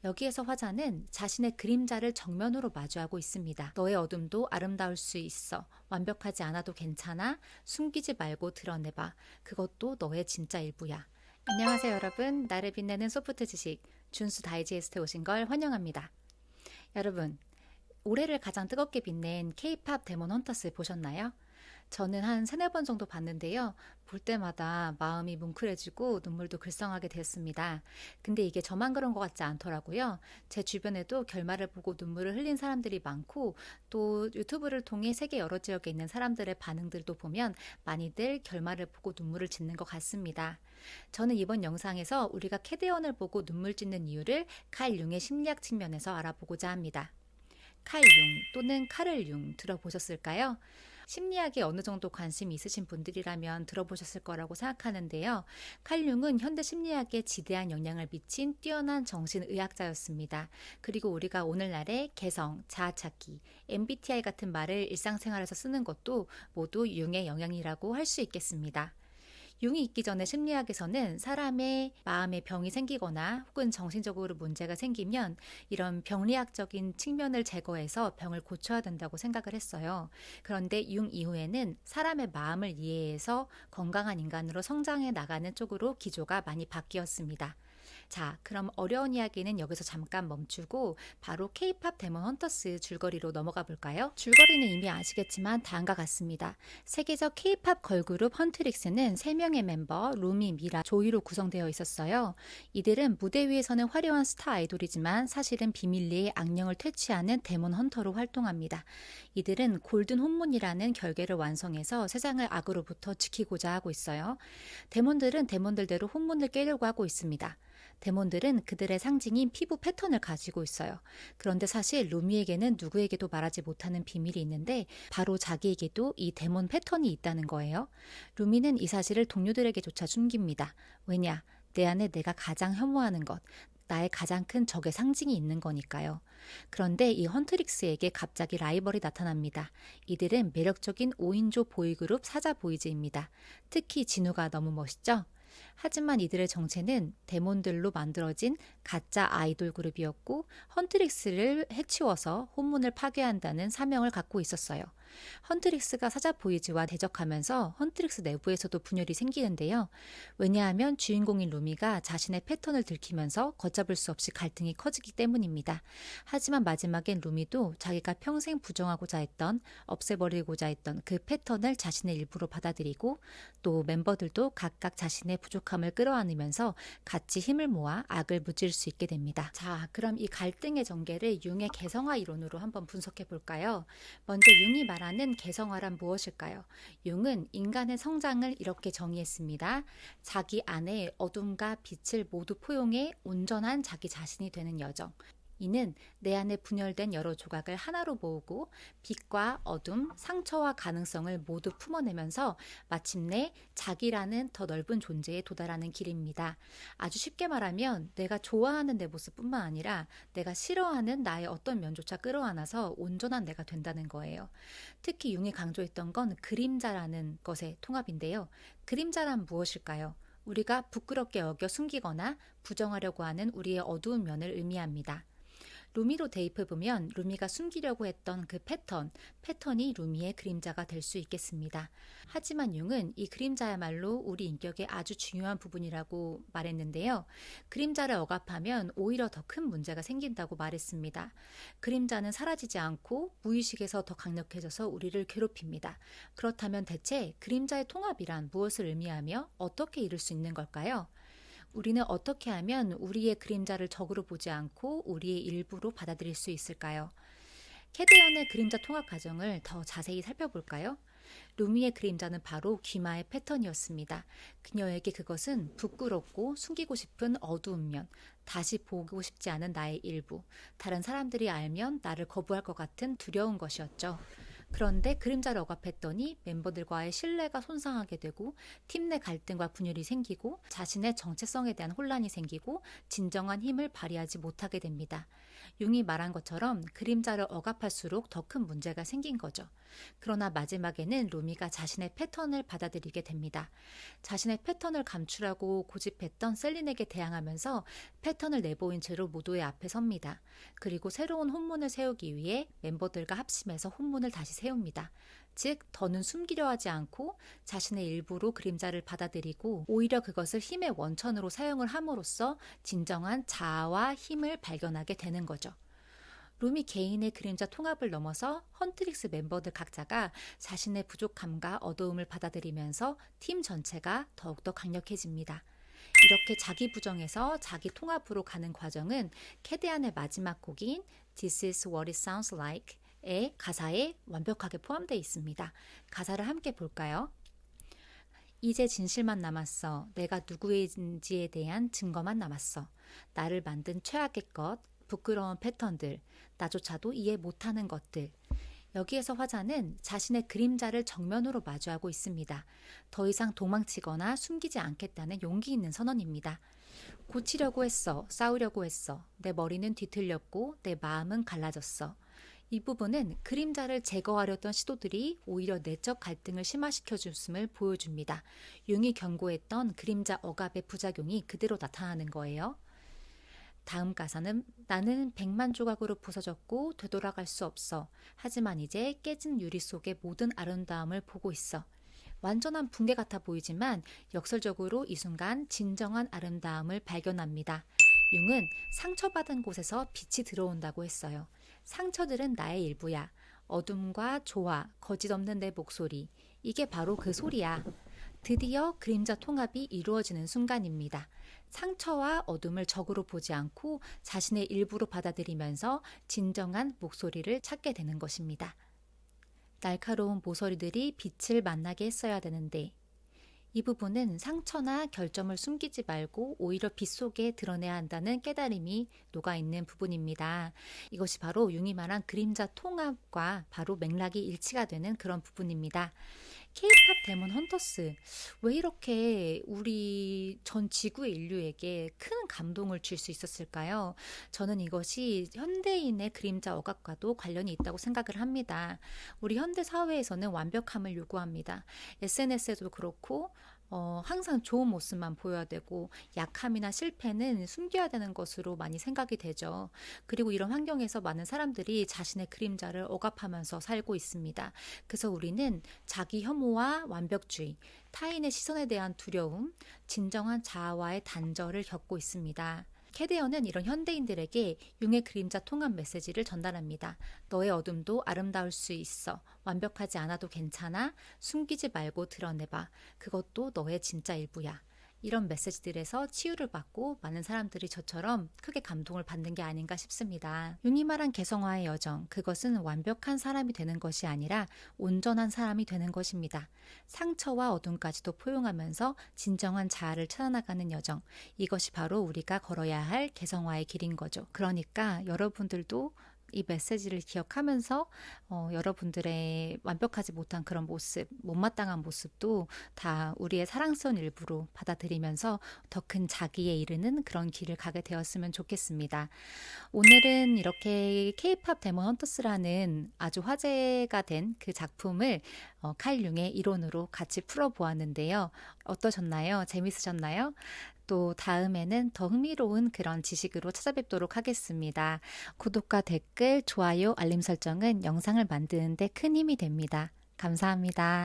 여기에서 화자는 자신의 그림자를 정면으로 마주하고 있습니다. 너의 어둠도 아름다울 수 있어. 완벽하지 않아도 괜찮아. 숨기지 말고 드러내봐. 그것도 너의 진짜 일부야. 안녕하세요 여러분. 나를 빛내는 소프트 지식 준수 다이제스트에 오신 걸 환영합니다. 여러분, 올해를 가장 뜨겁게 빛낸 K-팝 데몬 헌터스 보셨나요? 저는 한 세네 번 정도 봤는데요. 볼 때마다 마음이 뭉클해지고 눈물도 글썽하게 됐습니다. 근데 이게 저만 그런 것 같지 않더라고요. 제 주변에도 결말을 보고 눈물을 흘린 사람들이 많고, 또 유튜브를 통해 세계 여러 지역에 있는 사람들의 반응들도 보면 많이들 결말을 보고 눈물을 짓는 것 같습니다. 저는 이번 영상에서 우리가 캐대언을 보고 눈물 짓는 이유를 칼 융의 심리학 측면에서 알아보고자 합니다. 칼 융 또는 카를 융 들어보셨을까요? 심리학에 어느 정도 관심이 있으신 분들이라면 들어보셨을 거라고 생각하는데요. 칼 융은 현대 심리학에 지대한 영향을 미친 뛰어난 정신의학자였습니다. 그리고 우리가 오늘날의 개성, 자아찾기, MBTI 같은 말을 일상생활에서 쓰는 것도 모두 융의 영향이라고 할 수 있겠습니다. 융이 있기 전에 심리학에서는 사람의 마음에 병이 생기거나 혹은 정신적으로 문제가 생기면 이런 병리학적인 측면을 제거해서 병을 고쳐야 된다고 생각을 했어요. 그런데 융 이후에는 사람의 마음을 이해해서 건강한 인간으로 성장해 나가는 쪽으로 기조가 많이 바뀌었습니다. 자, 그럼 어려운 이야기는 여기서 잠깐 멈추고 바로 K-팝 데몬 헌터스 줄거리로 넘어가 볼까요? 줄거리는 이미 아시겠지만 다음과 같습니다. 세계적 K-팝 걸그룹 헌트릭스는 3명의 멤버 루미, 미라, 조이로 구성되어 있었어요. 이들은 무대 위에서는 화려한 스타 아이돌이지만 사실은 비밀리에 악령을 퇴치하는 데몬 헌터로 활동합니다. 이들은 골든 혼문이라는 결계를 완성해서 세상을 악으로부터 지키고자 하고 있어요. 데몬들은 데몬들대로 혼문을 깨려고 하고 있습니다. 데몬들은 그들의 상징인 피부 패턴을 가지고 있어요. 그런데 사실 루미에게는 누구에게도 말하지 못하는 비밀이 있는데 바로 자기에게도 이 데몬 패턴이 있다는 거예요. 루미는 이 사실을 동료들에게조차 숨깁니다. 왜냐? 내 안에 내가 가장 혐오하는 것, 나의 가장 큰 적의 상징이 있는 거니까요. 그런데 이 헌트릭스에게 갑자기 라이벌이 나타납니다. 이들은 매력적인 5인조 보이그룹 사자 보이즈입니다. 특히 진우가 너무 멋있죠? 하지만 이들의 정체는 데몬들로 만들어진 가짜 아이돌 그룹이었고 헌트릭스를 해치워서 혼문을 파괴한다는 사명을 갖고 있었어요. 헌트릭스가 사자 보이즈와 대적하면서 헌트릭스 내부에서도 분열이 생기는데요. 왜냐하면 주인공인 루미가 자신의 패턴을 들키면서 걷잡을 수 없이 갈등이 커지기 때문입니다. 하지만 마지막엔 루미도 자기가 평생 부정하고자 했던, 없애버리고자 했던 그 패턴을 자신의 일부로 받아들이고 또 멤버들도 각각 자신의 부족함을 끌어안으면서 같이 힘을 모아 악을 무찌를 수 있게 됩니다. 자, 그럼 이 갈등의 전개를 융의 개성화 이론으로 한번 분석해 볼까요? 먼저 융이 말하는 개성화란 무엇일까요? 융은 인간의 성장을 이렇게 정의했습니다. 자기 안에 어둠과 빛을 모두 포용해 온전한 자기 자신이 되는 여정. 이는 내 안에 분열된 여러 조각을 하나로 모으고 빛과 어둠, 상처와 가능성을 모두 품어내면서 마침내 자기라는 더 넓은 존재에 도달하는 길입니다. 아주 쉽게 말하면 내가 좋아하는 내 모습뿐만 아니라 내가 싫어하는 나의 어떤 면조차 끌어안아서 온전한 내가 된다는 거예요. 특히 융이 강조했던 건 그림자라는 것의 통합인데요. 그림자란 무엇일까요? 우리가 부끄럽게 여겨 숨기거나 부정하려고 하는 우리의 어두운 면을 의미합니다. 루미로 대입해보면 루미가 숨기려고 했던 그 패턴이 루미의 그림자가 될 수 있겠습니다. 하지만 융은 이 그림자야말로 우리 인격의 아주 중요한 부분이라고 말했는데요. 그림자를 억압하면 오히려 더 큰 문제가 생긴다고 말했습니다. 그림자는 사라지지 않고 무의식에서 더 강력해져서 우리를 괴롭힙니다. 그렇다면 대체 그림자의 통합이란 무엇을 의미하며 어떻게 이룰 수 있는 걸까요? 우리는 어떻게 하면 우리의 그림자를 적으로 보지 않고 우리의 일부로 받아들일 수 있을까요? 캐대언의 그림자 통합 과정을 더 자세히 살펴볼까요? 루미의 그림자는 바로 귀마의 패턴이었습니다. 그녀에게 그것은 부끄럽고 숨기고 싶은 어두운 면, 다시 보고 싶지 않은 나의 일부, 다른 사람들이 알면 나를 거부할 것 같은 두려운 것이었죠. 그런데 그림자를 억압했더니 멤버들과의 신뢰가 손상하게 되고 팀 내 갈등과 분열이 생기고 자신의 정체성에 대한 혼란이 생기고 진정한 힘을 발휘하지 못하게 됩니다. 융이 말한 것처럼 그림자를 억압할수록 더 큰 문제가 생긴 거죠. 그러나 마지막에는 루미가 자신의 패턴을 받아들이게 됩니다. 자신의 패턴을 감추라고 고집했던 셀린에게 대항하면서 패턴을 내보인 채로 모두의 앞에 섭니다. 그리고 새로운 혼문을 세우기 위해 멤버들과 합심해서 혼문을 다시 세웁니다. 즉, 더는 숨기려 하지 않고 자신의 일부로 그림자를 받아들이고 오히려 그것을 힘의 원천으로 사용을 함으로써 진정한 자아와 힘을 발견하게 되는 거죠. 루미 개인의 그림자 통합을 넘어서 헌트릭스 멤버들 각자가 자신의 부족함과 어두움을 받아들이면서 팀 전체가 더욱더 강력해집니다. 이렇게 자기 부정에서 자기 통합으로 가는 과정은 캐데안의 마지막 곡인 This is what it sounds like 의 가사에 완벽하게 포함되어 있습니다. 가사를 함께 볼까요? 이제 진실만 남았어. 내가 누구인지에 대한 증거만 남았어. 나를 만든 최악의 것, 부끄러운 패턴들, 나조차도 이해 못하는 것들. 여기에서 화자는 자신의 그림자를 정면으로 마주하고 있습니다. 더 이상 도망치거나 숨기지 않겠다는 용기 있는 선언입니다. 고치려고 했어. 싸우려고 했어. 내 머리는 뒤틀렸고 내 마음은 갈라졌어. 이 부분은 그림자를 제거하려던 시도들이 오히려 내적 갈등을 심화시켜줬음을 보여줍니다. 융이 경고했던 그림자 억압의 부작용이 그대로 나타나는 거예요. 다음 가사는 나는 100만 조각으로 부서졌고 되돌아갈 수 없어. 하지만 이제 깨진 유리 속의 모든 아름다움을 보고 있어. 완전한 붕괴 같아 보이지만 역설적으로 이 순간 진정한 아름다움을 발견합니다. 융은 상처받은 곳에서 빛이 들어온다고 했어요. 상처들은 나의 일부야. 어둠과 조화, 거짓 없는 내 목소리. 이게 바로 그 소리야. 드디어 그림자 통합이 이루어지는 순간입니다. 상처와 어둠을 적으로 보지 않고 자신의 일부로 받아들이면서 진정한 목소리를 찾게 되는 것입니다. 날카로운 모서리들이 빛을 만나게 했어야 되는데 이 부분은 상처나 결점을 숨기지 말고 오히려 빛 속에 드러내야 한다는 깨달음이 녹아있는 부분입니다. 이것이 바로 융이 말한 그림자 통합과 바로 맥락이 일치가 되는 그런 부분입니다. K-팝 데몬 헌터스, 왜 이렇게 우리 전 지구의 인류에게 큰 감동을 줄 수 있었을까요? 저는 이것이 현대인의 그림자 억압과도 관련이 있다고 생각을 합니다. 우리 현대 사회에서는 완벽함을 요구합니다. SNS에도 그렇고 항상 좋은 모습만 보여야 되고 약함이나 실패는 숨겨야 되는 것으로 많이 생각이 되죠. 그리고 이런 환경에서 많은 사람들이 자신의 그림자를 억압하면서 살고 있습니다. 그래서 우리는 자기 혐오와 완벽주의, 타인의 시선에 대한 두려움, 진정한 자아와의 단절을 겪고 있습니다. 캐데어는 이런 현대인들에게 융의 그림자 통합 메시지를 전달합니다. 너의 어둠도 아름다울 수 있어. 완벽하지 않아도 괜찮아. 숨기지 말고 드러내봐. 그것도 너의 진짜 일부야. 이런 메시지들에서 치유를 받고 많은 사람들이 저처럼 크게 감동을 받는 게 아닌가 싶습니다. 융이 말한 개성화의 여정, 그것은 완벽한 사람이 되는 것이 아니라 온전한 사람이 되는 것입니다. 상처와 어둠까지도 포용하면서 진정한 자아를 찾아나가는 여정, 이것이 바로 우리가 걸어야 할 개성화의 길인 거죠. 그러니까 여러분들도 이 메시지를 기억하면서 여러분들의 완벽하지 못한 그런 모습, 못마땅한 모습도 다 우리의 사랑스러운 일부로 받아들이면서 더 큰 자기에 이르는 그런 길을 가게 되었으면 좋겠습니다. 오늘은 이렇게 K-팝 데몬 헌터스라는 아주 화제가 된 그 작품을 칼 융의 이론으로 같이 풀어보았는데요. 어떠셨나요? 재밌으셨나요? 또 다음에는 더 흥미로운 그런 지식으로 찾아뵙도록 하겠습니다. 구독과 댓글, 좋아요, 알림 설정은 영상을 만드는 데 큰 힘이 됩니다. 감사합니다.